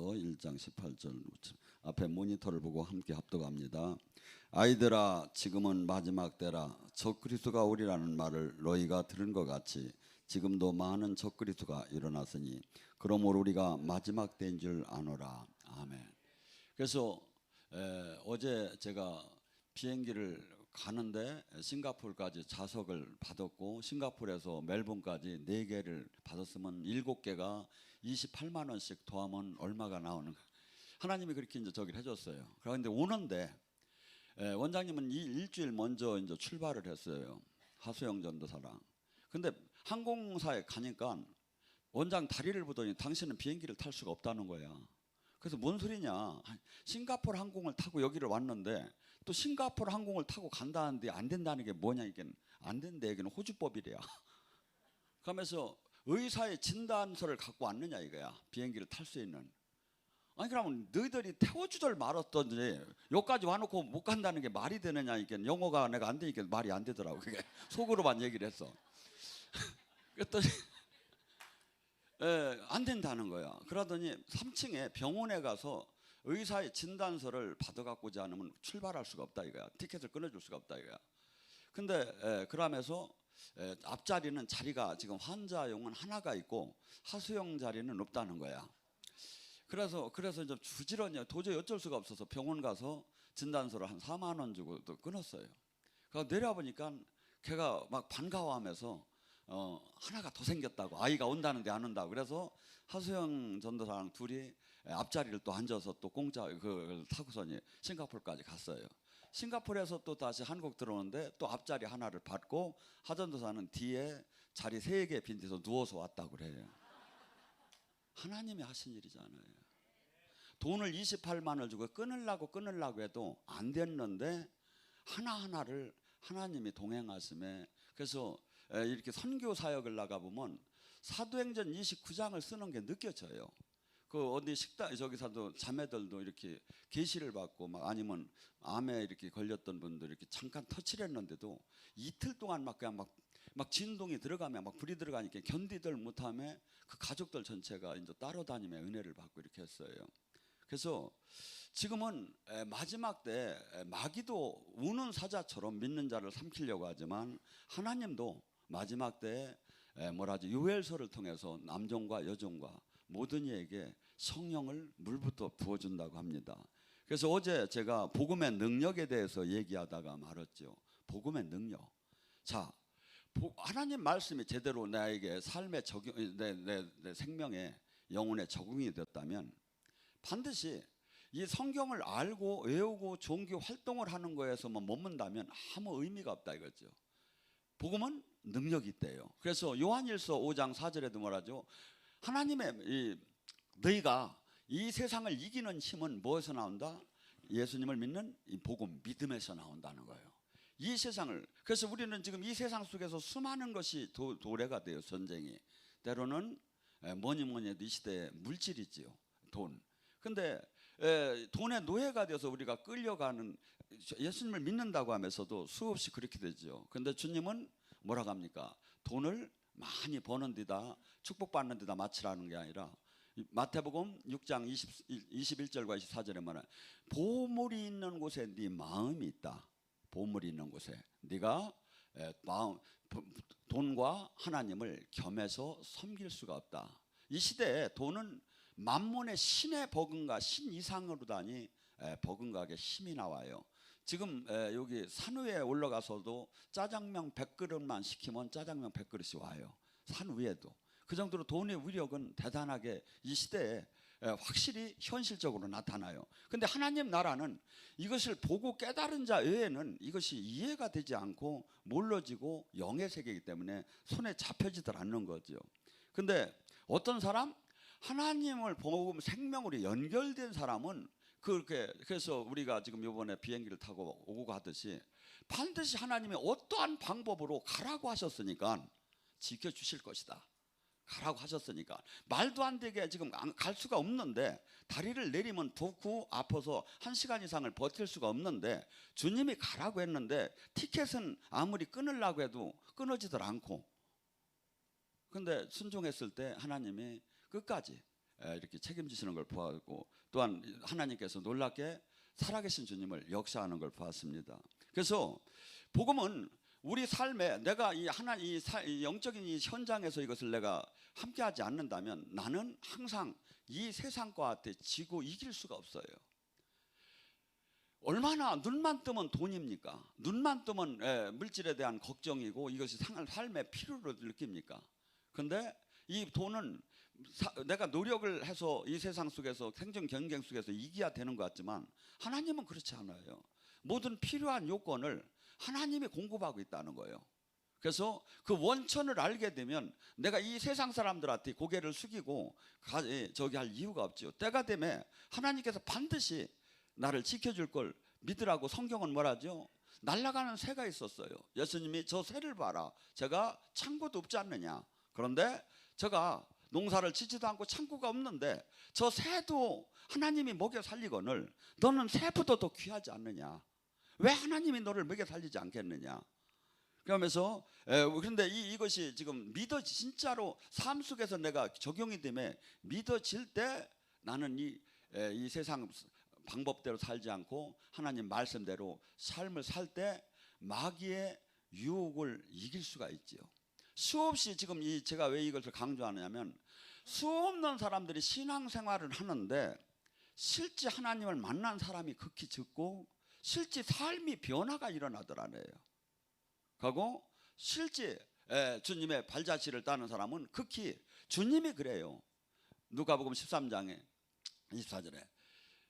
1장 18절 앞에 모니터를 보고 함께 합독합니다. 아이들아, 지금은 마지막 때라. 적그리스도가 오리라는 말을 너희가 들은 것 같이 지금도 많은 적그리스도가 일어났으니 그러므로 우리가 마지막 때인 줄 아노라. 아멘. 그래서 어제 제가 비행기를 가는데 싱가포르까지 좌석을 받았고, 싱가포르에서 멜번까지 4개를 받았으면 7개가 28만 원씩 더하면 얼마가 나오는가. 하나님이 그렇게 이제 저기를 해줬어요. 그런데 오는데 원장님은 이 일주일 먼저 이제 출발을 했어요. 하수영 전도사랑. 근데 항공사에 가니까 원장 다리를 보더니 당신은 비행기를 탈 수가 없다는 거야. 그래서 뭔 소리냐. 싱가포르 항공을 타고 여기를 왔는데 또 싱가포르 항공을 타고 간다는데 안 된다는 게 뭐냐. 이게 안 된대. 여기는 호주법이래요. 그러면서 의사의 진단서를 갖고 왔느냐 이거야. 비행기를 탈 수 있는. 아니 그러면 너희들이 태워주들 말았던지 여기까지 와놓고 못 간다는 게 말이 되느냐. 이게 영어가 내가 안 되니까 말이 안 되더라고. 그게 속으로만 얘기를 했어. 그랬더니 안 된다는 거야. 그러더니 3층에 병원에 가서 의사의 진단서를 받아갖고지 않으면 출발할 수가 없다 이거야. 티켓을 끊어줄 수가 없다 이거야. 근데 그러면서 앞자리는 자리가 지금 환자용은 하나가 있고 하수용 자리는 없다는 거야. 그래서 이제 부지런히 도저히 어쩔 수가 없어서 병원 가서 진단서를 한 4만 원 주고 또 끊었어요. 그래서 내려보니까 걔가 막 반가워하면서 하나가 더 생겼다고, 아이가 온다는데 안 온다고. 그래서 하수영 전도사랑 둘이 앞자리를 또 앉아서 또 공짜 그걸 타고서니 싱가포르까지 갔어요. 싱가포르에서 또 다시 한국 들어오는데 또 앞자리 하나를 받고 하전도사는 뒤에 자리 3개 빈 데서 누워서 왔다고 그래요. 하나님이 하신 일이잖아요. 돈을 28만을 주고 끊으려고 해도 안 됐는데 하나하나를 하나님이 동행하심에, 그래서 이렇게 선교 사역을 나가보면 사도행전 29장을 쓰는 게 느껴져요. 그 어디 식당 저기서도 자매들도 이렇게 계시를 받고 막 아니면 암에 이렇게 걸렸던 분들 이렇게 잠깐 터치를 했는데도 이틀 동안 막 그냥 막 진동이 들어가면 막 불이 들어가니까 견디들 못하며 그 가족들 전체가 이제 따로 다니며 은혜를 받고 이렇게 했어요. 그래서 지금은 마지막 때 마귀도 우는 사자처럼 믿는 자를 삼키려고 하지만 하나님도 마지막 때 뭐라지 요엘서를 통해서 남종과 여종과 모든 이에게 성령을 물부터 부어준다고 합니다. 그래서 어제 제가 복음의 능력에 대해서 얘기하다가 말았죠. 복음의 능력. 자, 하나님 말씀이 제대로 나에게 삶의 적용, 내 생명에 영혼에 적응이 됐다면 반드시 이 성경을 알고 외우고 종교 활동을 하는 거에서만 머문다면 아무 의미가 없다 이거죠. 복음은 능력이 있대요. 그래서 요한일서 5장 4절에도 뭐라죠? 하나님의 너희가 이 세상을 이기는 힘은 무엇에서 나온다? 예수님을 믿는 이 복음, 믿음에서 나온다는 거예요. 이 세상을, 그래서 우리는 지금 이 세상 속에서 수많은 것이 도래가 돼요. 전쟁이 때로는 뭐니 해도 이 시대에 물질이지요. 돈. 근데 돈의 노예가 되어서 우리가 끌려가는, 예수님을 믿는다고 하면서도 수없이 그렇게 되죠. 근데 주님은 뭐라고 합니까? 돈을 많이 버는 데다 축복받는 데다 마치라는 게 아니라 마태복음 6장 21절과 24절에 말하는 보물이 있는 곳에 네 마음이 있다. 보물이 있는 곳에 네가 돈과 하나님을 겸해서 섬길 수가 없다. 이 시대에 돈은 만몬의 신의 버금가, 신 이상으로다니 버금가게 힘이 나와요. 지금 여기 산 위에 올라가서도 짜장면 100그릇만 시키면 짜장면 100그릇이 와요. 산 위에도. 그 정도로 돈의 위력은 대단하게 이 시대에 확실히 현실적으로 나타나요. 근데 하나님 나라는 이것을 보고 깨달은 자 외에는 이것이 이해가 되지 않고 몰라지고 영의 세계이기 때문에 손에 잡혀지들 않는 거죠. 근데 어떤 사람? 하나님을 보고 생명으로 연결된 사람은 그래서 우리가 지금 이번에 비행기를 타고 오고 가듯이 반드시 하나님이 어떠한 방법으로 가라고 하셨으니까 지켜주실 것이다. 가라고 하셨으니까 말도 안 되게 지금 갈 수가 없는데 다리를 내리면 붓고 아파서 1시간 이상을 버틸 수가 없는데 주님이 가라고 했는데 티켓은 아무리 끊으려고 해도 끊어지들 않고, 근데 순종했을 때 하나님이 끝까지 이렇게 책임지시는 걸 보았고, 또한 하나님께서 놀랍게 살아계신 주님을 역사하는 걸 보았습니다. 그래서 복음은 우리 삶에 내가 이 영적인 이 현장에서 이것을 내가 함께하지 않는다면 나는 항상 이 세상과 지고 이길 수가 없어요. 얼마나 눈만 뜨면 돈입니까? 눈만 뜨면 물질에 대한 걱정이고 이것이 삶의 필요로 느낍니까? 근데 이 돈은 내가 노력을 해서 이 세상 속에서 생존 경쟁 속에서 이겨야 되는 것 같지만 하나님은 그렇지 않아요. 모든 필요한 요건을 하나님이 공급하고 있다는 거예요. 그래서 그 원천을 알게 되면 내가 이 세상 사람들한테 고개를 숙이고 저기 할 이유가 없죠. 때가 되면 하나님께서 반드시 나를 지켜줄 걸 믿으라고 성경은 뭐라죠? 날아가는 새가 있었어요. 예수님이 저 새를 봐라. 제가 창고도 없지 않느냐. 그런데 제가 농사를 짓지도 않고 창고가 없는데 저 새도 하나님이 먹여 살리거늘 너는 새보다 더 귀하지 않느냐. 왜 하나님이 너를 먹여 살리지 않겠느냐. 그러면서 그런데 이것이 지금 진짜로 삶 속에서 내가 적용이 되면 믿어질 때 나는 이 세상 방법대로 살지 않고 하나님 말씀대로 삶을 살 때 마귀의 유혹을 이길 수가 있지요. 수없이 지금 제가 왜 이것을 강조하느냐면 수없는 사람들이 신앙생활을 하는데 실제 하나님을 만난 사람이 극히 적고 실제 삶이 변화가 일어나더라네요. 그리고 실제 주님의 발자취를 따는 사람은 극히 주님이 그래요. 누가복음 13장에 24절에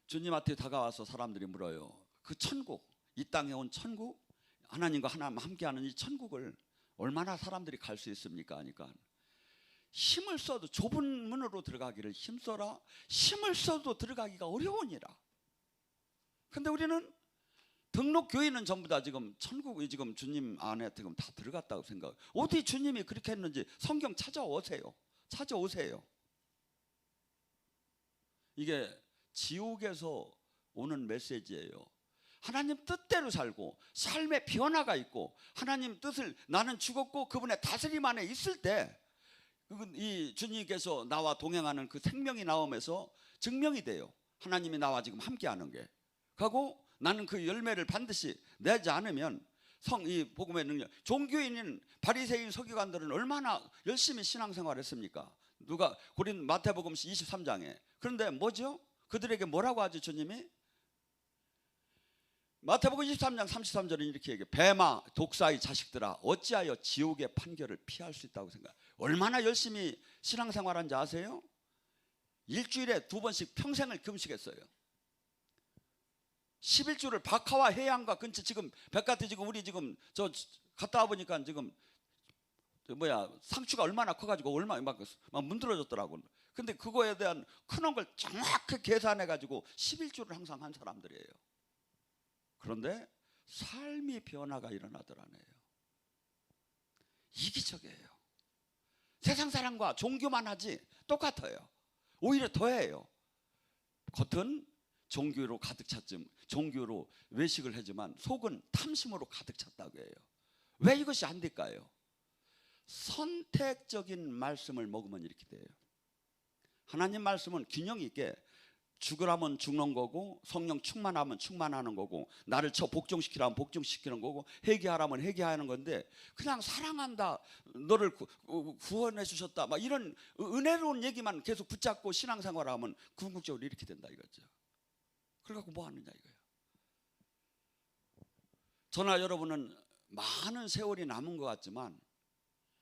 주님한테 다가와서 사람들이 물어요. 그 천국, 이 땅에 온 천국, 하나님과 하나님 함께하는 이 천국을 얼마나 사람들이 갈 수 있습니까? 하니까 힘을 써도 좁은 문으로 들어가기를 힘써라. 힘을 써도 들어가기가 어려우니라. 근데 우리는 등록 교인은 전부 다 지금 천국이 지금 주님 안에 지금 다 들어갔다고 생각. 어디 주님이 그렇게 했는지 성경 찾아오세요. 찾아오세요. 이게 지옥에서 오는 메시지예요. 하나님 뜻대로 살고 삶의 변화가 있고 하나님 뜻을 나는 죽었고 그분의 다스림 안에 있을 때 이 주님께서 나와 동행하는 그 생명이 나오면서 증명이 돼요. 하나님이 나와 지금 함께하는 게. 그리고 나는 그 열매를 반드시 내지 않으면 이 복음의 능력. 종교인인 바리새인 서기관들은 얼마나 열심히 신앙생활했습니까? 누가 마태복음 23장에. 그런데 뭐죠? 그들에게 뭐라고 하죠 주님이? 마태복음 23장 33절은 이렇게 얘기해요. 뱀아 독사의 자식들아 어찌하여 지옥의 판결을 피할 수 있다고 생각해요. 얼마나 열심히 신앙생활한지 아세요? 일주일에 2번씩 평생을 금식했어요. 11주를 박하와 해양과 근처 지금 백가트 지금 우리 지금 저 갔다 와보니까 지금 상추가 얼마나 커가지고 얼마나 막 문드러졌더라고. 근데 그거에 대한 큰 걸 정확히 계산해가지고 11주를 항상 한 사람들이에요. 그런데 삶의 변화가 일어나더라네요. 이기적이에요. 세상 사람과 종교만 하지 똑같아요. 오히려 더해요. 겉은 종교로 가득 찼지, 종교로 외식을 하지만 속은 탐심으로 가득 찼다고 해요. 왜 이것이 안 될까요? 선택적인 말씀을 먹으면 이렇게 돼요. 하나님 말씀은 균형 있게 죽으라면 죽는 거고 성령 충만하면 충만하는 거고 나를 복종시키라면 복종시키는 거고 회개하라면 회개하는 건데 그냥 사랑한다 너를 구원해 주셨다 막 이런 은혜로운 얘기만 계속 붙잡고 신앙생활하면 궁극적으로 이렇게 된다 이거죠. 그래갖고 뭐 하느냐 이거예요. 저나 여러분은 많은 세월이 남은 것 같지만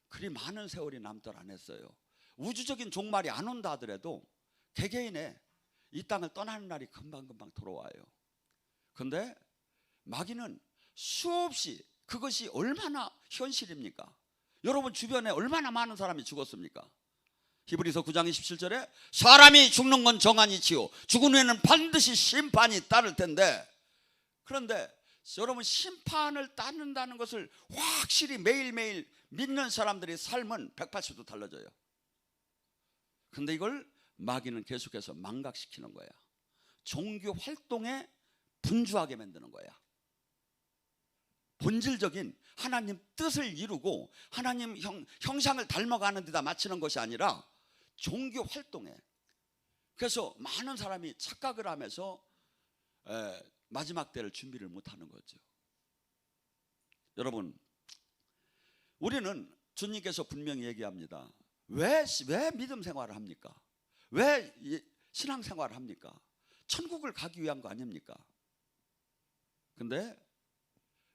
그리 많은 세월이 남들 안 했어요. 우주적인 종말이 안 온다 하더라도 개개인의 이 땅을 떠나는 날이 금방금방 돌아와요. 그런데 마귀는 수없이 그것이 얼마나 현실입니까? 여러분 주변에 얼마나 많은 사람이 죽었습니까? 히브리서 9장 27절에 사람이 죽는 건 정한이지요 죽은 후에는 반드시 심판이 따를 텐데 그런데 여러분 심판을 따른다는 것을 확실히 매일매일 믿는 사람들의 삶은 180도 달라져요. 그런데 이걸 마귀는 계속해서 망각시키는 거야. 종교 활동에 분주하게 만드는 거야. 본질적인 하나님 뜻을 이루고 하나님 형상을 닮아가는 데다 맞추는 것이 아니라 종교 활동에 그래서 많은 사람이 착각을 하면서 마지막 때를 준비를 못하는 거죠. 여러분, 우리는 주님께서 분명히 얘기합니다. 왜 믿음 생활을 합니까? 왜 신앙 생활을 합니까? 천국을 가기 위한 거 아닙니까? 근데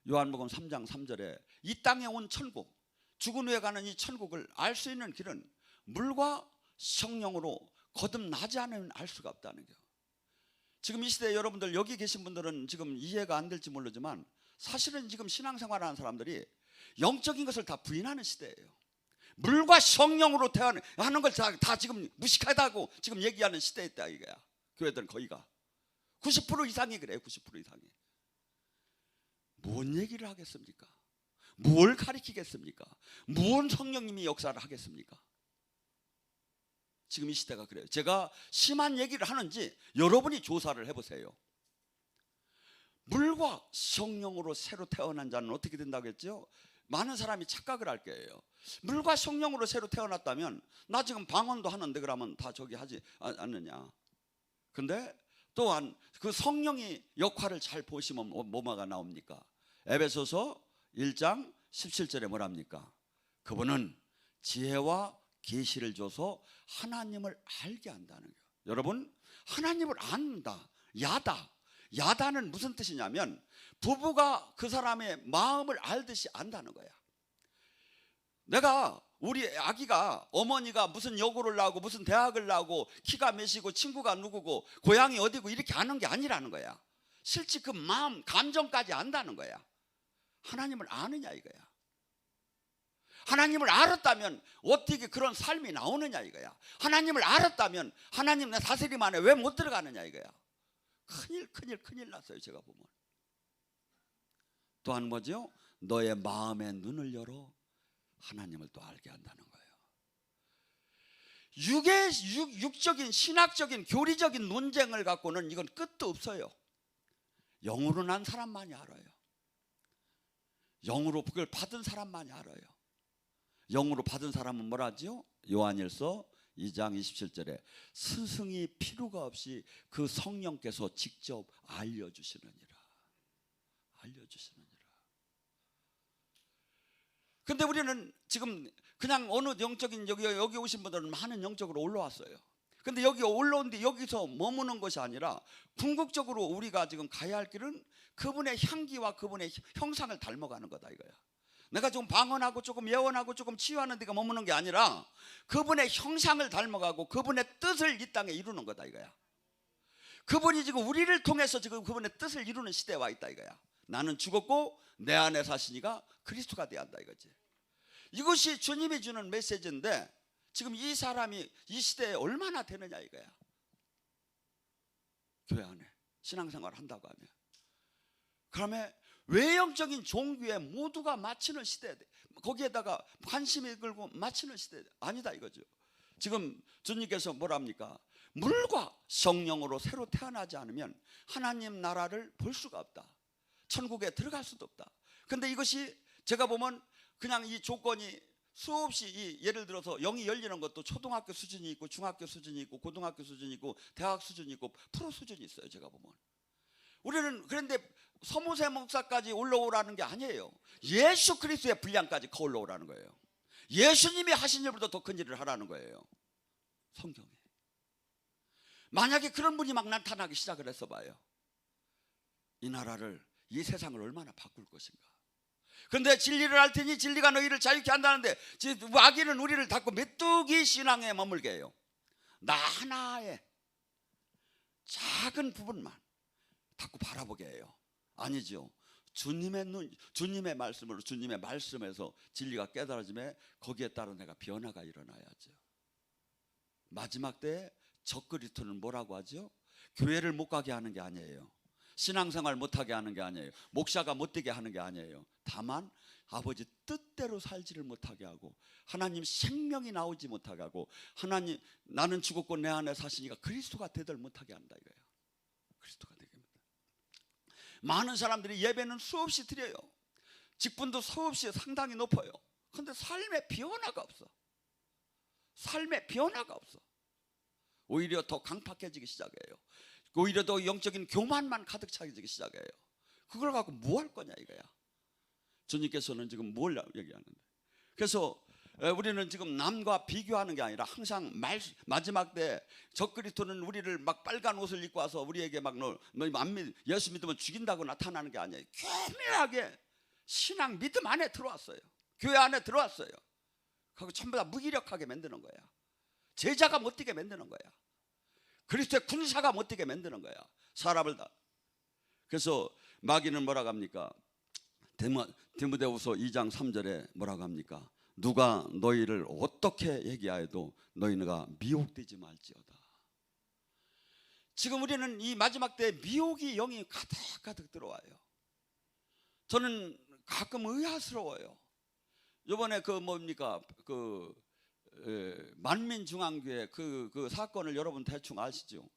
요한복음 3장 3절에 이 땅에 온 천국, 죽은 후에 가는 이 천국을 알 수 있는 길은 물과 성령으로 거듭나지 않으면 알 수가 없다는 거예요. 지금 이 시대에 여러분들 여기 계신 분들은 지금 이해가 안 될지 모르지만 사실은 지금 신앙생활하는 사람들이 영적인 것을 다 부인하는 시대예요. 물과 성령으로 하는 걸 다 지금 무식하다고 지금 얘기하는 시대에 있다 이거야. 교회들은 거의가 90% 이상이 그래요. 90% 이상이. 뭔 얘기를 하겠습니까? 뭘 가르치겠습니까? 무슨 성령님이 역사를 하겠습니까? 지금 이 시대가 그래요. 제가 심한 얘기를 하는지 여러분이 조사를 해보세요. 물과 성령으로 새로 태어난 자는 어떻게 된다고 했죠? 많은 사람이 착각을 할 거예요. 물과 성령으로 새로 태어났다면 나 지금 방언도 하는데 그러면 다 저기 하지 않느냐. 근데 또한 그 성령이 역할을 잘 보시면 뭐가 나옵니까? 에베소서 1장 17절에 뭐랍니까? 그분은 지혜와 계시를 줘서 하나님을 알게 한다는 거예요. 여러분, 하나님을 안다. 야다는 무슨 뜻이냐면 부부가 그 사람의 마음을 알듯이 안다는 거야. 내가 우리 아기가 어머니가 무슨 여고를 나오고 무슨 대학을 나오고 키가 몇이고 친구가 누구고 고향이 어디고 이렇게 아는 게 아니라는 거야. 실제 그 마음 감정까지 안다는 거야. 하나님을 아느냐 이거야. 하나님을 알았다면 어떻게 그런 삶이 나오느냐 이거야. 하나님을 알았다면 하나님 내 다스림 안에 왜 못 들어가느냐 이거야. 큰일 났어요. 제가 보면. 또한 뭐죠? 너의 마음의 눈을 열어 하나님을 또 알게 한다는 거예요. 육적인 신학적인 교리적인 논쟁을 갖고는 이건 끝도 없어요. 영으로 난 사람만이 알아요. 영으로 그걸 받은 사람만이 알아요. 영으로 받은 사람은 뭐라 하죠? 요한일서 2장 27절에 스승이 필요가 없이 그 성령께서 직접 알려주시느니라. 근데 우리는 지금 그냥 어느 영적인 여기 오신 분들은 많은 영적으로 올라왔어요. 근데 여기 올라오는데 여기서 머무는 것이 아니라 궁극적으로 우리가 지금 가야 할 길은 그분의 향기와 그분의 형상을 닮아가는 거다 이거야. 내가 좀 방언하고 조금 예언하고 조금 치유하는 데가 머무는 게 아니라 그분의 형상을 닮아가고 그분의 뜻을 이 땅에 이루는 거다 이거야. 그분이 지금 우리를 통해서 지금 그분의 뜻을 이루는 시대에 와 있다 이거야. 나는 죽었고 내 안에 사시니가 그리스도가 돼야 한다 이거지. 이것이 주님이 주는 메시지인데 지금 이 사람이 이 시대에 얼마나 되느냐 이거야. 교회 안에 신앙생활을 한다고 하면. 그러면 외형적인 종교에 모두가 맞추는 시대에 거기에다가 관심이 끌고 맞추는 시대 아니다 이거죠. 지금 주님께서 뭐랍니까? 물과 성령으로 새로 태어나지 않으면 하나님 나라를 볼 수가 없다. 천국에 들어갈 수도 없다. 근데 이것이 제가 보면 그냥 이 조건이 수없이 예를 들어서 영이 열리는 것도 초등학교 수준이 있고 중학교 수준이 있고 고등학교 수준이 있고 대학 수준이 있고 프로 수준이 있어요. 제가 보면 우리는 그런데 서무세 목사까지 올라오라는 게 아니에요. 예수 그리스도의 분량까지 올라오라는 거예요. 예수님이 하신 일보다 더 큰 일을 하라는 거예요. 성경에. 만약에 그런 분이 막 나타나기 시작을 해서 봐요. 이 나라를 이 세상을 얼마나 바꿀 것인가. 그런데 진리를 알 테니 진리가 너희를 자유케 한다는데 마귀는 우리를 자꾸 메뚜기 신앙에 머물게 해요. 나 하나의 작은 부분만 자꾸 바라보게 해요. 아니죠. 주님의 눈, 주님의 말씀으로 주님의 말씀에서 진리가 깨달아지면 거기에 따라 내가 변화가 일어나야죠. 마지막 때에 적그리스도는 뭐라고 하죠? 교회를 못 가게 하는 게 아니에요. 신앙생활 못하게 하는 게 아니에요. 목사가 못되게 하는 게 아니에요. 다만 아버지 뜻대로 살지를 못하게 하고 하나님 생명이 나오지 못하게 하고 하나님 나는 죽었고 내 안에 사시니까 그리스도가 되들 못하게 한다 이거예요. 그리스도가 되게 합니다. 많은 사람들이 예배는 수없이 드려요. 직분도 수없이 상당히 높아요. 그런데 삶의 변화가 없어. 삶의 변화가 없어. 오히려 더 강팍해지기 시작해요. 오히려 더 영적인 교만만 가득 차게 시작해요. 그걸 갖고 뭐 할 거냐 이거야. 주님께서는 지금 뭘 얘기하는데. 그래서 우리는 지금 남과 비교하는 게 아니라 항상 마지막 때 적그리스도는 우리를 막 빨간 옷을 입고 와서 우리에게 막 너 예수 믿으면 죽인다고 나타나는 게 아니에요. 교묘하게 신앙 믿음 안에 들어왔어요. 교회 안에 들어왔어요. 그리고 전부 다 무기력하게 만드는 거야. 제자가 못 뛰게 만드는 거야. 그리스도의 군사가 못 뛰게 만드는 거야. 사람을 다. 그래서 마귀는 뭐라고 합니까? 디모데후서 2장 3절에 뭐라고 합니까? 누가 너희를 어떻게 얘기하여도 너희가 미혹되지 말지어다. 지금 우리는 이 마지막 때 미혹이 영이 가득 들어와요. 저는 가끔 의아스러워요. 이번에 그 뭡니까 만민중앙교회 그 사건을 여러분 대충 아시죠?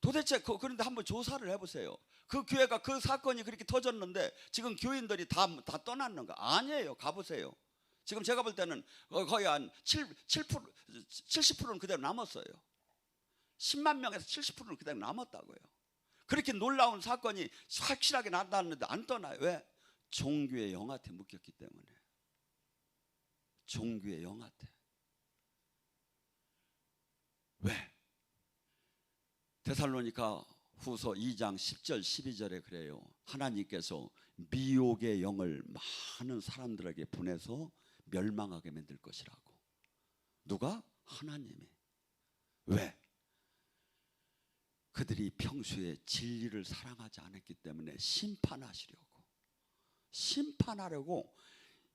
도대체 그런데 한번 조사를 해보세요. 그 교회가 그 사건이 그렇게 터졌는데 지금 교인들이 다 떠났는가? 아니에요. 가보세요. 지금 제가 볼 때는 거의 한 70%는 그대로 남았어요. 10만 명에서 70%는 그대로 남았다고요. 그렇게 놀라운 사건이 확실하게 나타났는데 안 떠나요. 왜? 종교의 영한테 묶였기 때문에. 종교의 영한테. 왜? 데살로니가 후서 2장 10절 12절에 그래요. 하나님께서 미혹의 영을 많은 사람들에게 보내서 멸망하게 만들 것이라고. 누가? 하나님이. 왜? 그들이 평소에 진리를 사랑하지 않았기 때문에 심판하려고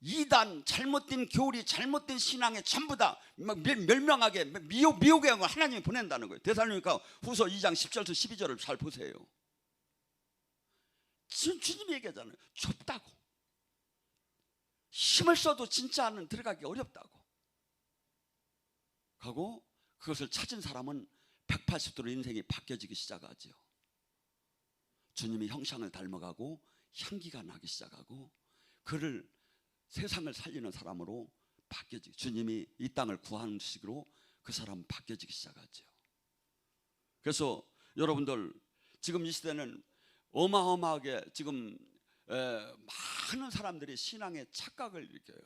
이단 잘못된 교리 잘못된 신앙에 전부 다 멸망하게 미혹의 영을 하나님이 보낸다는 거예요. 데살로니가 후서 2장 10절부터 12절을 잘 보세요. 주님이 얘기하잖아요. 좁다고. 힘을 써도 진짜는 들어가기 어렵다고. 하고 그것을 찾은 사람은 180도로 인생이 바뀌어지기 시작하죠. 주님이 형상을 닮아가고 향기가 나기 시작하고 그를 세상을 살리는 사람으로 바뀌어지고 주님이 이 땅을 구하는 식으로 그 사람은 바뀌어지기 시작하죠. 그래서 여러분들 지금 이 시대는 어마어마하게 지금 많은 사람들이 신앙의 착각을 일으켜요.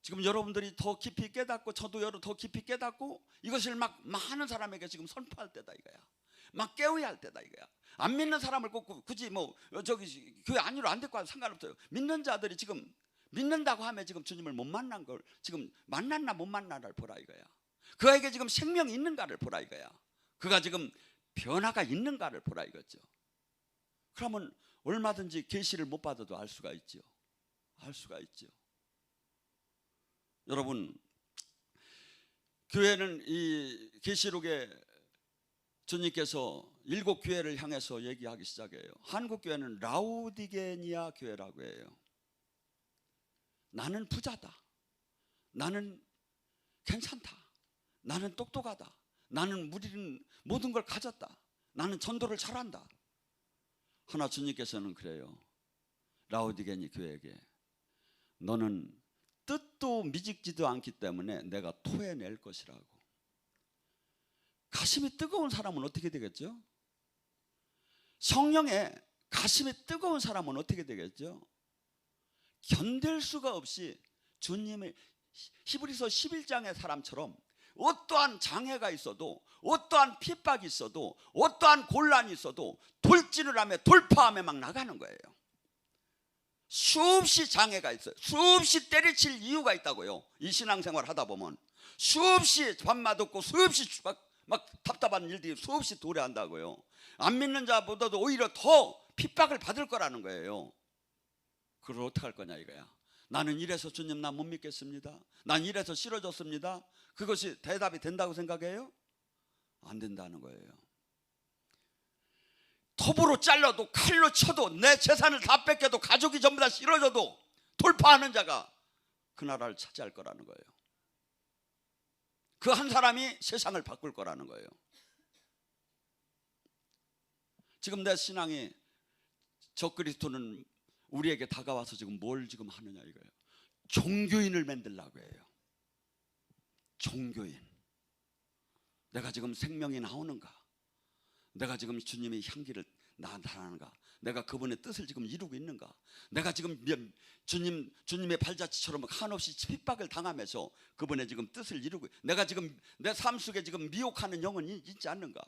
지금 여러분들이 더 깊이 깨닫고 저도 더 깊이 깨닫고 이것을 막 많은 사람에게 지금 선포할 때다 이거야. 막 깨워야 할 때다 이거야. 안 믿는 사람을 꼭 굳이 교회 안으로 안 데리고 와도 상관없어요. 믿는 자들이 지금 믿는다고 하면 지금 주님을 못 만난 걸 지금 만났나 못 만나를 보라 이거야. 그에게 지금 생명이 있는가를 보라 이거야. 그가 지금 변화가 있는가를 보라 이거죠. 그러면 얼마든지 계시를 못 받아도 알 수가 있죠. 알 수가 있죠. 여러분, 교회는 이 계시록에 주님께서 7 교회를 향해서 얘기하기 시작해요. 한국 교회는 라우디게니아 교회라고 해요. 나는 부자다. 나는 괜찮다. 나는 똑똑하다. 나는 모든 걸 가졌다. 나는 전도를 잘한다. 하나 주님께서는 그래요. 라우디게니 교회에게 너는 뜻도 미직지도 않기 때문에 내가 토해낼 것이라고. 가슴이 뜨거운 사람은 어떻게 되겠죠? 성령에 가슴이 뜨거운 사람은 어떻게 되겠죠? 견딜 수가 없이 주님의 히브리서 11장의 사람처럼 어떠한 장애가 있어도 어떠한 핍박이 있어도 어떠한 곤란이 있어도 돌진을 하며 돌파하며 막 나가는 거예요. 수없이 장애가 있어요. 수없이 때려칠 이유가 있다고요. 이 신앙생활 하다 보면 수없이 밤맛 없고 수없이 막 답답한 일들이 수없이 도래한다고요. 안 믿는 자보다도 오히려 더 핍박을 받을 거라는 거예요. 그걸 어떻게 할 거냐 이거야. 나는 이래서 주님 나 못 믿겠습니다. 난 이래서 싫어졌습니다. 그것이 대답이 된다고 생각해요? 안 된다는 거예요. 톱으로 잘라도 칼로 쳐도 내 재산을 다 뺏겨도 가족이 전부 다 싫어져도 돌파하는 자가 그 나라를 차지할 거라는 거예요. 그 한 사람이 세상을 바꿀 거라는 거예요. 지금 내 신앙이 적그리스도는 우리에게 다가와서 지금 뭘 지금 하느냐 이거예요. 종교인을 만들려고 해요. 종교인. 내가 지금 생명이 나오는가? 내가 지금 주님의 향기를 나타나는가? 내가 그분의 뜻을 지금 이루고 있는가? 내가 지금 주님의 발자취처럼 한없이 핍박을 당하면서 그분의 지금 뜻을 이루고, 내가 지금 내 삶 속에 지금 미혹하는 영혼이 있지 않는가?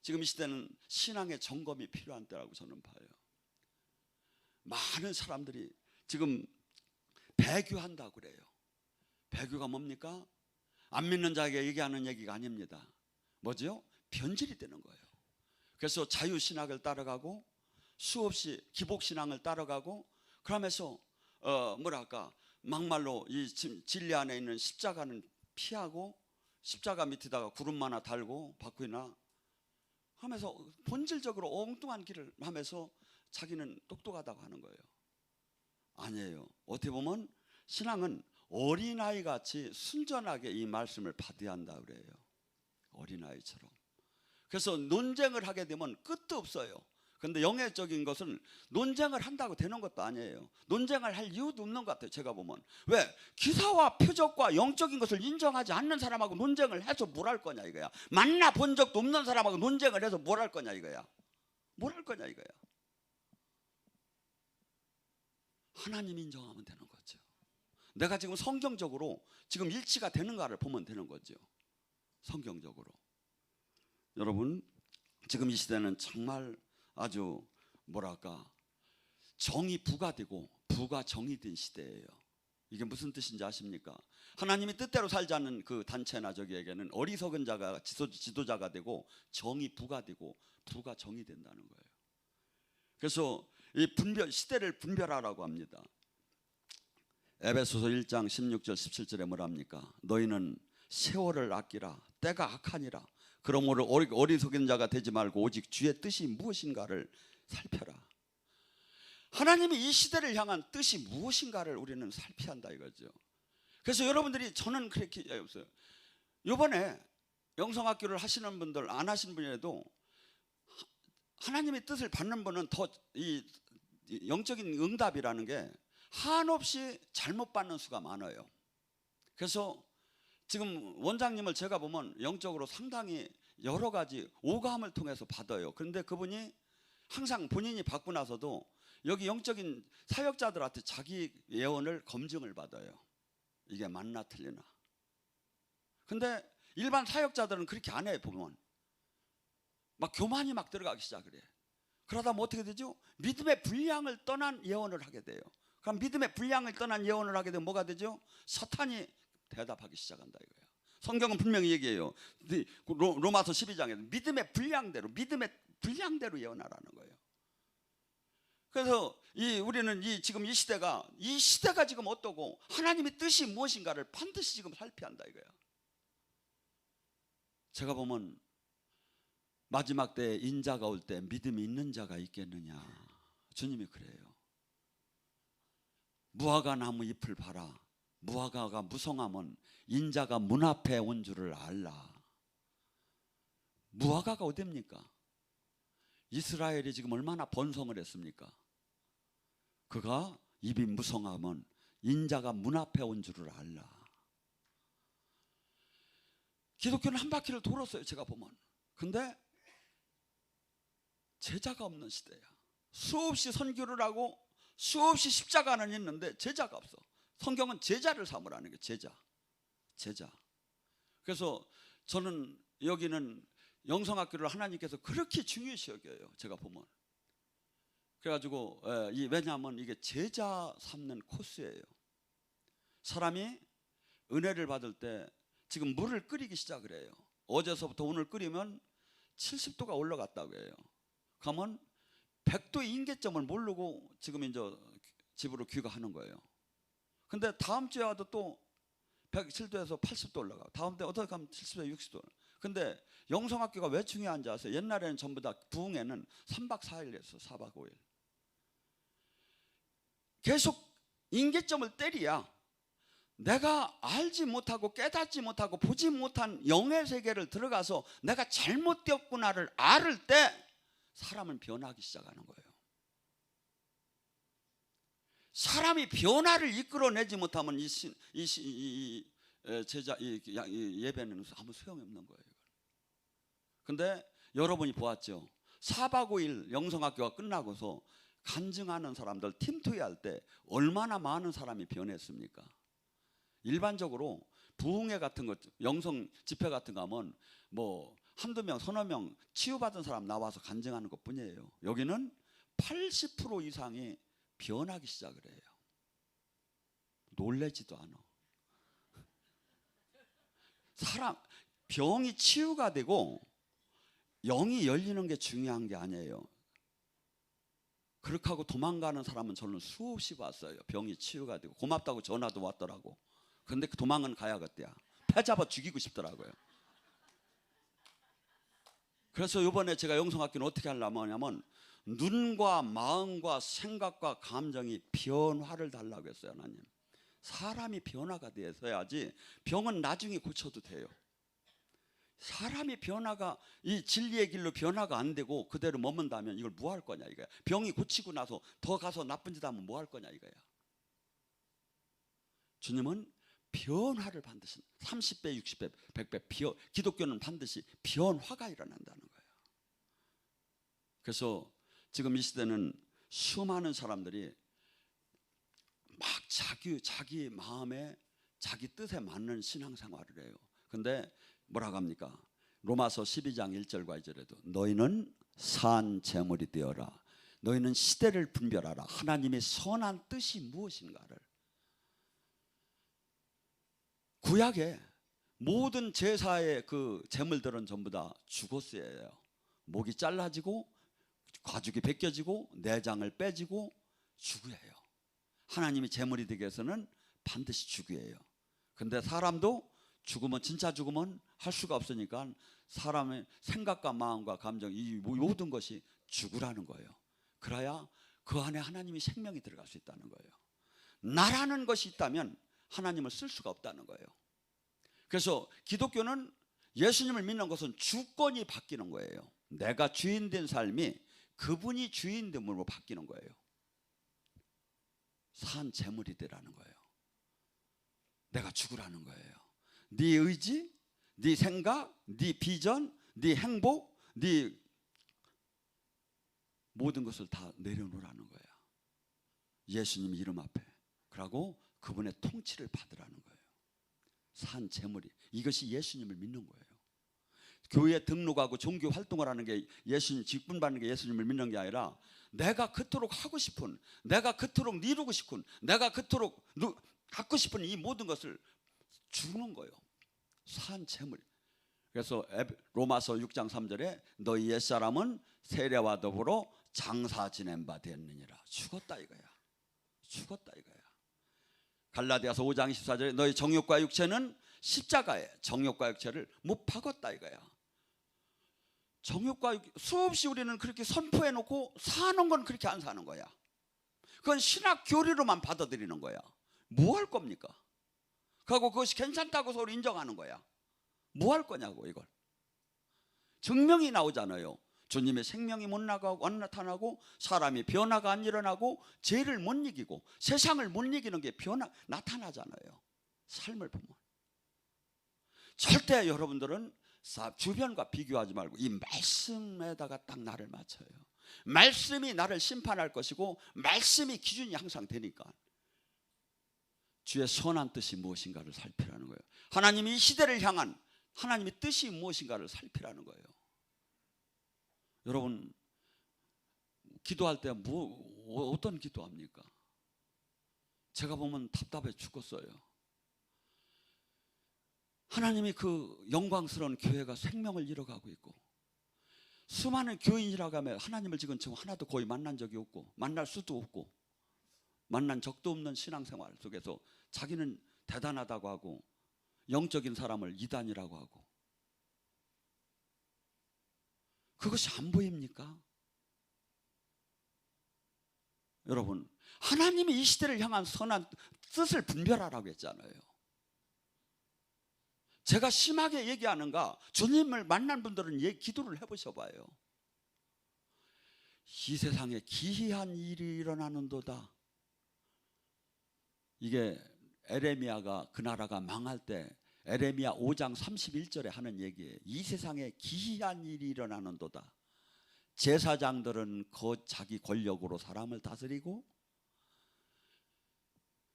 지금 이 시대는 신앙의 점검이 필요한 때라고 저는 봐요. 많은 사람들이 지금 배교한다고 그래요. 배교가 뭡니까? 안 믿는 자에게 얘기하는 얘기가 아닙니다. 뭐죠? 변질이 되는 거예요. 그래서 자유신학을 따라가고 수없이 기복신앙을 따라가고, 그러면서 뭐랄까 막말로 이 진리 안에 있는 십자가는 피하고 십자가 밑에다가 구름 하나 달고 바꾸나 하면서 본질적으로 엉뚱한 길을 하면서 자기는 똑똑하다고 하는 거예요. 아니에요. 어떻게 보면 신앙은 어린아이 같이 순전하게 이 말씀을 받아야 한다 그래요. 어린아이처럼. 그래서 논쟁을 하게 되면 끝도 없어요. 그런데 영예적인 것은 논쟁을 한다고 되는 것도 아니에요. 논쟁을 할 이유도 없는 것 같아요. 제가 보면. 왜? 기사와 표적과 영적인 것을 인정하지 않는 사람하고 논쟁을 해서 뭘 할 거냐 이거야. 만나본 적도 없는 사람하고 논쟁을 해서 뭘 할 거냐 이거야. 뭘 할 거냐 이거야. 하나님 인정하면 되는 거죠. 내가 지금 성경적으로 지금 일치가 되는가를 보면 되는 거죠. 성경적으로. 여러분, 지금 이 시대는 정말 아주 뭐랄까 정이 부가 되고 부가 정이 된 시대예요. 이게 무슨 뜻인지 아십니까? 하나님이 뜻대로 살지 않는 그 단체나 저기에게는 어리석은 자가 지도자가 되고 정이 부가 되고 부가 정이 된다는 거예요. 그래서 이 시대를 분별하라고 합니다. 에베소서 1장 16절 17절에 뭐랍니까? 너희는 세월을 아끼라. 때가 악하니라. 그러므로 어리석은 자가 되지 말고 오직 주의 뜻이 무엇인가를 살펴라. 하나님이 이 시대를 향한 뜻이 무엇인가를 우리는 살펴야 한다 이거죠. 그래서 여러분들이, 저는 그렇게 없어요. 이번에 영성학교를 하시는 분들, 안 하시는 분이라도 하나님의 뜻을 받는 분은 더 이 영적인 응답이라는 게 한없이 잘못 받는 수가 많아요. 그래서 지금 원장님을 제가 보면 영적으로 상당히 여러 가지 오감을 통해서 받아요. 그런데 그분이 항상 본인이 받고 나서도 여기 영적인 사역자들한테 자기 예언을 검증을 받아요. 이게 맞나 틀리나. 근데 일반 사역자들은 그렇게 안 해요. 보면 막 교만이 막 들어가기 시작을 해. 그러다 뭐 어떻게 되죠? 믿음의 분량을 떠난 예언을 하게 돼요. 그럼 믿음의 분량을 떠난 예언을 하게 되면 뭐가 되죠? 사탄이 대답하기 시작한다 이거예요. 성경은 분명히 얘기해요. 로마서 12장에 믿음의 분량대로 예언하라는 거예요. 그래서 우리는 지금 이 시대가 지금 어떠고 하나님의 뜻이 무엇인가를 반드시 지금 살펴야 한다 이거야. 제가 보면 마지막 때에 인자가 올 때 믿음이 있는 자가 있겠느냐. 주님이 그래요. 무화과 나무 잎을 봐라. 무화과가 무성하면 인자가 문 앞에 온 줄을 알라. 무화과가 어딥니까? 이스라엘이 지금 얼마나 번성을 했습니까? 그가 입이 무성하면 인자가 문 앞에 온 줄을 알라. 기독교는 한 바퀴를 돌았어요. 제가 보면. 근데 제자가 없는 시대야. 수없이 선교를 하고 수없이 십자가는 있는데 제자가 없어. 성경은 제자를 삼으라는 게 제자. 그래서 저는 여기는 영성학교를 하나님께서 그렇게 중요시 여겨요. 제가 보면. 그래가지고 왜냐하면 이게 제자 삼는 코스예요. 사람이 은혜를 받을 때 지금 물을 끓이기 시작을 해요. 어제서부터 오늘 끓이면 70도가 올라갔다고 해요. 그러면 100도 인계점을 모르고 지금 이제 집으로 귀가하는 거예요. 근데 다음 주에 와도 또 107도에서 80도 올라가. 다음 때 어떻게 하면 70도, 60도. 근데 영성학교가 왜 중요한지 아세요? 옛날에는 전부 다 부흥회는 3박 4일 했어. 4박 5일. 계속 인계점을 때려야 내가 알지 못하고 깨닫지 못하고 보지 못한 영의 세계를 들어가서 내가 잘못되었구나를 알을 때 사람은 변하기 시작하는 거예요. 사람이 변화를 이끌어내지 못하면 이 예배는 아무 소용이 없는 거예요. 근데 여러분이 보았죠. 4박 5일 영성학교가 끝나고서 간증하는 사람들 팀투의할 때 얼마나 많은 사람이 변했습니까? 일반적으로 부흥회 같은 것, 영성 집회 같은 거 하면 뭐 한두 명, 서너 명 치유받은 사람 나와서 간증하는 것 뿐이에요. 여기는 80% 이상이 변하기 시작을 해요. 놀래지도 않아. 사람 병이 치유가 되고 영이 열리는 게 중요한 게 아니에요. 그렇게 하고 도망가는 사람은 저는 수없이 봤어요. 병이 치유가 되고 고맙다고 전화도 왔더라고. 근데 그 도망은 가야겠대야. 패 잡아 죽이고 싶더라고요. 그래서 이번에 제가 영성학교는 어떻게 하려고 하냐면 눈과 마음과 생각과 감정이 변화를 달라고 했어요. 하나님, 사람이 변화가 돼서야지 병은 나중에 고쳐도 돼요. 사람이 변화가, 이 진리의 길로 변화가 안 되고 그대로 머문다면 이걸 뭐 할 거냐 이거야. 병이 고치고 나서 더 가서 나쁜 짓 하면 뭐 할 거냐 이거야. 주님은 변화를 반드시 30배, 60배, 100배 기독교는 반드시 변화가 일어난다는 거예요. 그래서 지금 이 시대는 수많은 사람들이 막 자기 마음에 자기 뜻에 맞는 신앙생활을 해요. 근데 뭐라고 합니까? 로마서 12장 1절과 2절에도 너희는 산 제물이 되어라. 너희는 시대를 분별하라. 하나님의 선한 뜻이 무엇인가를. 구약에 모든 제사의 그 제물들은 전부 다 죽었어요. 목이 잘라지고 가죽이 벗겨지고 내장을 빼지고 죽어요. 하나님이 제물이 되기 위해서는 반드시 죽어요. 근데 사람도 죽으면, 진짜 죽으면 할 수가 없으니까 사람의 생각과 마음과 감정, 이 모든 것이 죽으라는 거예요. 그래야 그 안에 하나님이 생명이 들어갈 수 있다는 거예요. 나라는 것이 있다면 하나님을 쓸 수가 없다는 거예요. 그래서 기독교는 예수님을 믿는 것은 주권이 바뀌는 거예요. 내가 주인 된 삶이 그분이 주인 됨으로 바뀌는 거예요. 산 제물이 되라는 거예요. 내가 죽으라는 거예요. 네 의지, 네 생각, 네 비전, 네 행복, 네 모든 것을 다 내려놓으라는 거예요. 예수님 이름 앞에. 그러고 그분의 통치를 받으라는 거예요. 산 제물이, 이것이 예수님을 믿는 거예요. 교회에 등록하고 종교 활동을 하는 게 예수님, 직분받는 게 예수님을 믿는 게 아니라 내가 그토록 하고 싶은, 내가 그토록 이루고 싶은, 내가 그토록 갖고 싶은 이 모든 것을 주는 거예요. 산 제물. 그래서 로마서 6장 3절에 너희 옛사람은 세례와 더불어 장사 지낸 바 되었느니라. 죽었다 이거야. 죽었다 이거야. 갈라디아서 5장 24절에 너희 정욕과 육체는 십자가에, 정욕과 육체를 못 박았다 이거야. 정욕과 수없이 우리는 그렇게 선포해 놓고 사는 건 그렇게 안 사는 거야. 그건 신학 교리로만 받아들이는 거야. 뭐 할 겁니까? 그리고 그것이 괜찮다고 서로 인정하는 거야. 뭐 할 거냐고. 이걸 증명이 나오잖아요. 주님의 생명이 못 나타나고 사람이 변화가 안 일어나고 죄를 못 이기고 세상을 못 이기는 게 나타나잖아요. 삶을 보면 절대 여러분들은 주변과 비교하지 말고 이 말씀에다가 딱 나를 맞춰요. 말씀이 나를 심판할 것이고 말씀이 기준이 항상 되니까 주의 선한 뜻이 무엇인가를 살피라는 거예요. 하나님이 이 시대를 향한 하나님의 뜻이 무엇인가를 살피라는 거예요. 여러분 기도할 때 어떤 기도합니까? 제가 보면 답답해 죽겠어요. 하나님이 그 영광스러운 교회가 생명을 잃어가고 있고 수많은 교인이라고 하면 하나님을 지금 하나도 거의 만난 적이 없고 만날 수도 없고 만난 적도 없는 신앙생활 속에서 자기는 대단하다고 하고 영적인 사람을 이단이라고 하고 그것이 안 보입니까? 여러분 하나님이 이 시대를 향한 선한 뜻을 분별하라고 했잖아요. 제가 심하게 얘기하는가? 주님을 만난 분들은 기도를 해보셔 봐요. 이 세상에 기이한 일이 일어나는도다. 이게 에레미야가 그 나라가 망할 때 에레미야 5장 31절에 하는 얘기예요. 이 세상에 기이한 일이 일어나는도다. 제사장들은 자기 권력으로 사람을 다스리고,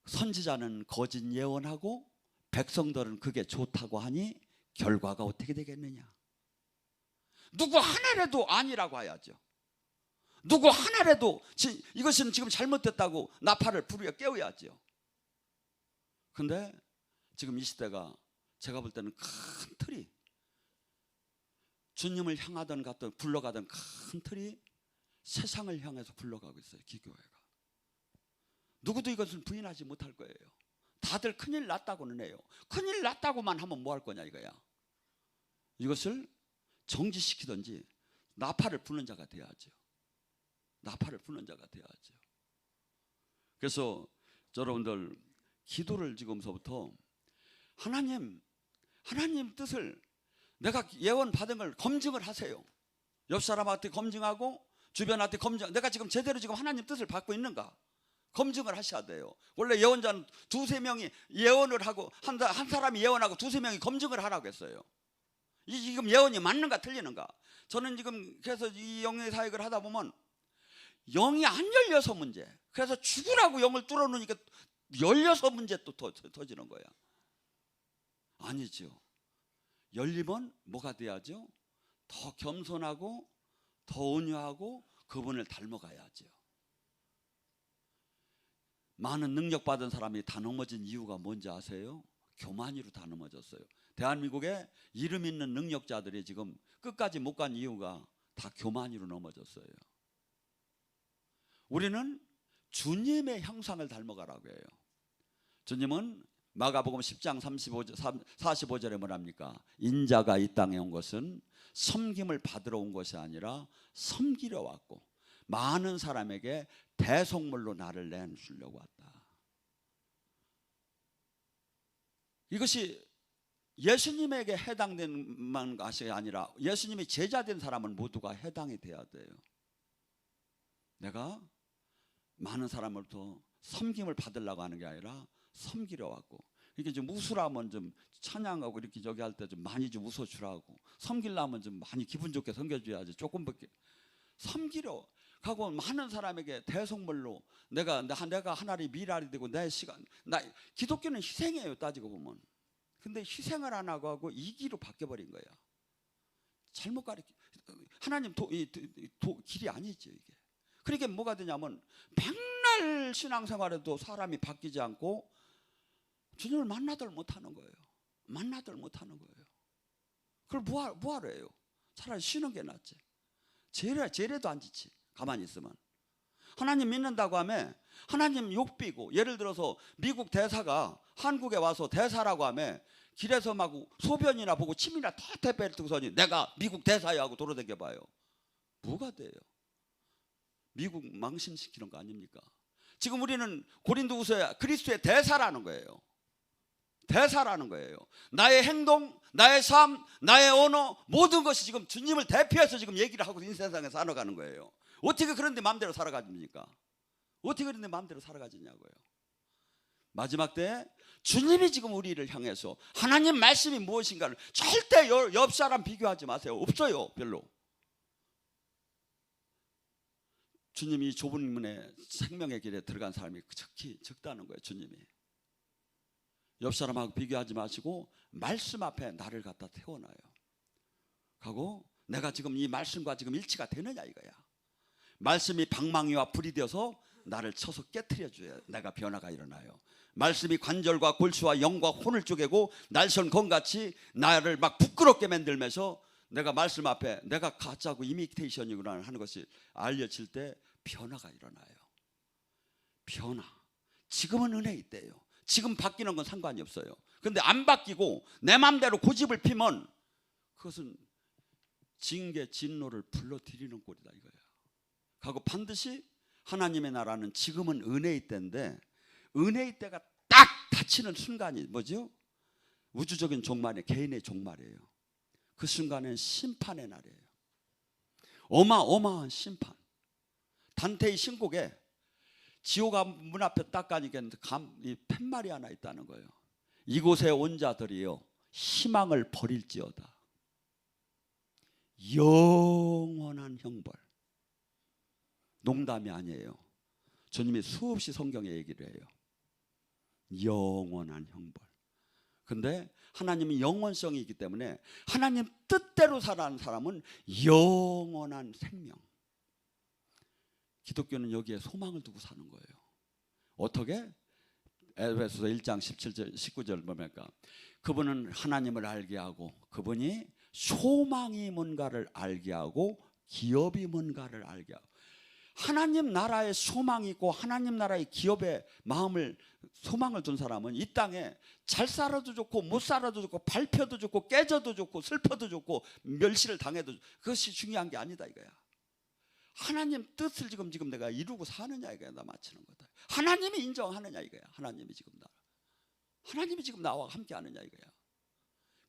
선지자는 거짓 예언하고, 백성들은 그게 좋다고 하니 결과가 어떻게 되겠느냐? 누구 하나라도 아니라고 해야죠. 누구 하나라도 이것은 지금 잘못됐다고 나팔을 부르려 깨워야죠. 근데 지금 이 시대가 제가 볼 때는 큰 틀이, 주님을 향하던 갔던 굴러가던 큰 틀이 세상을 향해서 굴러가고 있어요. 기교회가. 누구도 이것을 부인하지 못할 거예요. 다들 큰일 났다고는 해요. 큰일 났다고만 하면 뭐 할 거냐 이거야. 이것을 정지시키든지 나팔을 부는 자가 돼야죠. 나팔을 부는 자가 돼야죠. 그래서 여러분들 기도를 지금서부터 하나님 뜻을, 내가 예언 받은 걸 검증을 하세요. 옆 사람한테 검증하고 주변한테 검증, 내가 지금 제대로 지금 하나님 뜻을 받고 있는가 검증을 하셔야 돼요. 원래 예언자는 두세 명이 예언을 하고 한 사람이 예언하고 두세 명이 검증을 하라고 했어요. 이 지금 예언이 맞는가 틀리는가. 저는 지금 그래서 이 영의 사역을 하다 보면 영이 안 열려서 문제. 그래서 죽으라고 영을 뚫어놓으니까 열려서 문제 또 터지는 거야. 아니죠. 열리면 뭐가 돼야죠? 더 겸손하고 더 온유하고 그분을 닮아가야죠. 많은 능력 받은 사람이 다 넘어진 이유가 뭔지 아세요? 교만으로 다 넘어졌어요. 대한민국에 이름 있는 능력자들이 지금 끝까지 못 간 이유가 다 교만으로 넘어졌어요. 우리는 주님의 형상을 닮아가라고 해요. 주님은 마가복음 10장 45절에 뭐랍니까? 인자가 이 땅에 온 것은 섬김을 받으러 온 것이 아니라 섬기려 왔고 많은 사람에게 대속물로 나를 내주려고 왔다. 이것이 예수님에게 해당된 것이 아니라 예수님이 제자된 사람은 모두가 해당이 돼야 돼요. 내가 많은 사람으로부터 섬김을 받으려고 하는 게 아니라 섬기려 왔고, 이렇게 좀 웃으라면 좀 찬양하고 이렇게 저기 할 때 좀 많이 좀 웃어주라고, 섬기려면 좀 많이 기분 좋게 섬겨줘야지. 조금밖에 섬기려 하고 많은 사람에게 대속물로 내가 하나님 미랄이 되고 내 시간, 기독교는 희생이에요 따지고 보면. 근데 희생을 안 하고 이기로 바뀌어버린 거야. 잘못 가르치, 하나님 길이 아니죠 이게. 그러니까 뭐가 되냐면 백날 신앙생활에도 사람이 바뀌지 않고 주님을 만나들 못하는 거예요. 만나들 못하는 거예요. 그걸 뭐하러 해요? 차라리 쉬는 게 낫지. 제래도 안 지치. 가만히 있으면. 하나님 믿는다고 하면 하나님 욕비고, 예를 들어서 미국 대사가 한국에 와서 대사라고 하면 길에서 막 소변이나 보고 침이나 태태 뱉고서니 내가 미국 대사야 하고 돌아다녀봐요. 뭐가 돼요? 미국 망신시키는 거 아닙니까? 지금 우리는 고린도후서에 그리스도의 대사라는 거예요. 대사라는 거예요. 나의 행동, 나의 삶, 나의 언어, 모든 것이 지금 주님을 대표해서 지금 얘기를 하고 이 세상에 살아가는 거예요. 어떻게 그런데 마음대로 살아가십니까? 어떻게 그런데 마음대로 살아가지냐고요. 마지막 때 주님이 지금 우리를 향해서 하나님 말씀이 무엇인가를 절대 옆 사람 비교하지 마세요. 없어요 별로. 주님이 좁은 문에 생명의 길에 들어간 사람이 적히 적다는 거예요. 주님이 옆 사람하고 비교하지 마시고 말씀 앞에 나를 갖다 태워놔요. 하고 내가 지금 이 말씀과 지금 일치가 되느냐 이거야. 말씀이 방망이와 불이 되어서 나를 쳐서 깨트려 줘야 내가 변화가 일어나요. 말씀이 관절과 골수와 영과 혼을 쪼개고 날선 검같이 나를 막 부끄럽게 만들면서 내가 말씀 앞에 내가 가짜고 이미테이션이구나 하는 것이 알려질 때 변화가 일어나요. 변화. 지금은 은혜 있대요. 지금 바뀌는 건 상관이 없어요. 그런데 안 바뀌고 내 마음대로 고집을 피면 그것은 징계 진노를 불러들이는 꼴이다 이거야. 하고 반드시 하나님의 나라는 지금은 은혜의 때인데 은혜의 때가 딱 닫히는 순간이 뭐죠? 우주적인 종말이 개인의 종말이에요. 그 순간은 심판의 날이에요. 어마어마한 심판. 단테의 신곡에 지옥 문 앞에 딱 가니까 팻말이 하나 있다는 거예요. 이곳에 온 자들이요 희망을 버릴지어다. 영원한 형벌. 농담이 아니에요. 주님이 수없이 성경에 얘기를 해요. 영원한 형벌. 근데 하나님은 영원성이 있기 때문에 하나님 뜻대로 살아가는 사람은 영원한 생명. 기독교는 여기에 소망을 두고 사는 거예요. 어떻게? 에베소서 1장 17절 19절 보니까 그분은 하나님을 알게 하고 그분이 소망이 뭔가를 알게 하고 기업이 뭔가를 알게 하고, 하나님 나라의 소망이 있고 하나님 나라의 기업의 마음을 소망을 둔 사람은 이 땅에 잘 살아도 좋고 못 살아도 좋고 밟혀도 좋고 깨져도 좋고 슬퍼도 좋고 멸시를 당해도 좋고, 그것이 중요한 게 아니다 이거야. 하나님 뜻을 지금 내가 이루고 사느냐 이거야. 나 맞추는 거다. 하나님이 인정하느냐 이거야. 하나님이 지금 나와 함께 하느냐 이거야.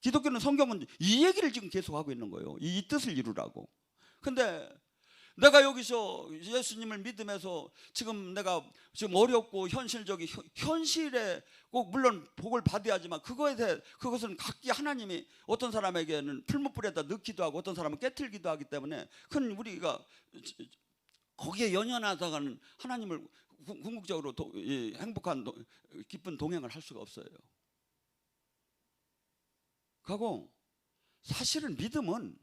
기독교는 성경은 이 얘기를 지금 계속하고 있는 거예요. 이 뜻을 이루라고. 근데 내가 여기서 예수님을 믿으면서 지금 내가 지금 어렵고 현실에 꼭 물론 복을 받아야지만 그것은 각기 하나님이 어떤 사람에게는 풀무불에다 넣기도 하고 어떤 사람은 깨틀기도 하기 때문에 큰 우리가 거기에 연연하다가는 하나님을 궁극적으로 행복한 기쁜 동행을 할 수가 없어요. 그리고 사실은 믿음은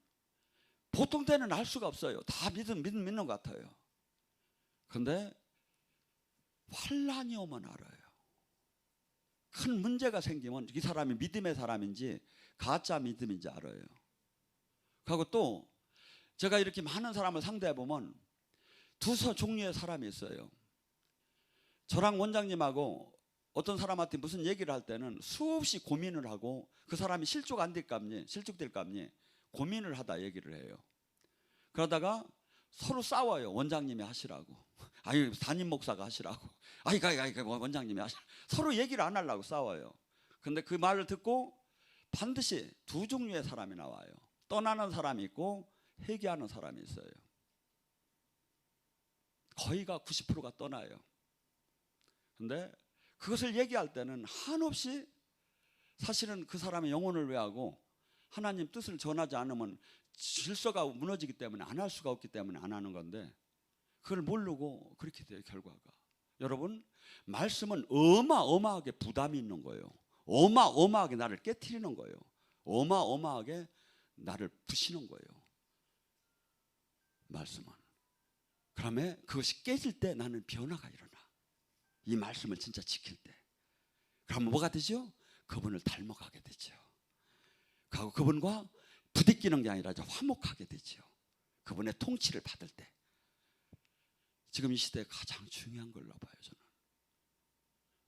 보통 때는 알 수가 없어요. 다 믿는 것 같아요. 그런데 환란이 오면 알아요. 큰 문제가 생기면 이 사람이 믿음의 사람인지 가짜 믿음인지 알아요. 그리고 또 제가 이렇게 많은 사람을 상대해 보면 두 종류의 사람이 있어요. 저랑 원장님하고 어떤 사람한테 무슨 얘기를 할 때는 수없이 고민을 하고 그 사람이 실족될까니 고민을 하다 얘기를 해요. 그러다가 서로 싸워요. 원장님이 하시라고, 아니 담임 목사가 하시라고, 아이 원장님이 하시라고. 서로 얘기를 안 하려고 싸워요. 근데 그 말을 듣고 반드시 두 종류의 사람이 나와요. 떠나는 사람이 있고 회개하는 사람이 있어요. 거의가 90%가 떠나요. 근데 그것을 얘기할 때는 한없이 사실은 그 사람의 영혼을 위하고 하나님 뜻을 전하지 않으면 질서가 무너지기 때문에 안 할 수가 없기 때문에 안 하는 건데, 그걸 모르고 그렇게 돼요. 결과가. 여러분, 말씀은 어마어마하게 부담이 있는 거예요. 어마어마하게 나를 깨트리는 거예요. 어마어마하게 나를 부시는 거예요. 말씀은. 그러면 그것이 깨질 때 나는 변화가 일어나. 이 말씀을 진짜 지킬 때. 그러면 뭐가 되죠? 그분을 닮아가게 되죠. 그리고 그분과 부딪히는 게 아니라 화목하게 되죠. 그분의 통치를 받을 때. 지금 이 시대에 가장 중요한 걸로 봐요, 저는.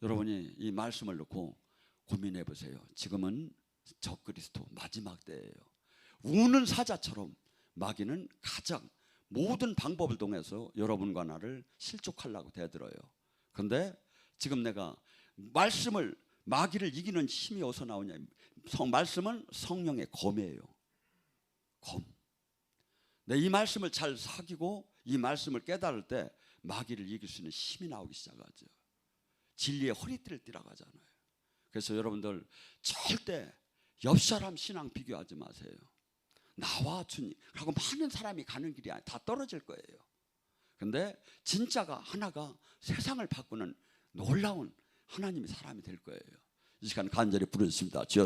여러분이 이 말씀을 놓고 고민해 보세요. 지금은 적그리스도 마지막 때예요. 우는 사자처럼 마귀는 가장 모든 방법을 통해서 여러분과 나를 실족하려고 대들어요. 그런데 지금 내가 마귀를 이기는 힘이 어디서 나오냐? 말씀은 성령의 검이에요. 검. 이 말씀을 잘 사귀고 이 말씀을 깨달을 때 마귀를 이길 수 있는 힘이 나오기 시작하죠. 진리의 허리띠를 띠라고 하잖아요. 그래서 여러분들 절대 옆사람 신앙 비교하지 마세요. 나와 주님 하고 많은 사람이 가는 길이 다 떨어질 거예요. 근데 진짜가 하나가 세상을 바꾸는 놀라운 하나님의 사람이 될 거예요. 이 시간 간절히 부르셨습니다. 주여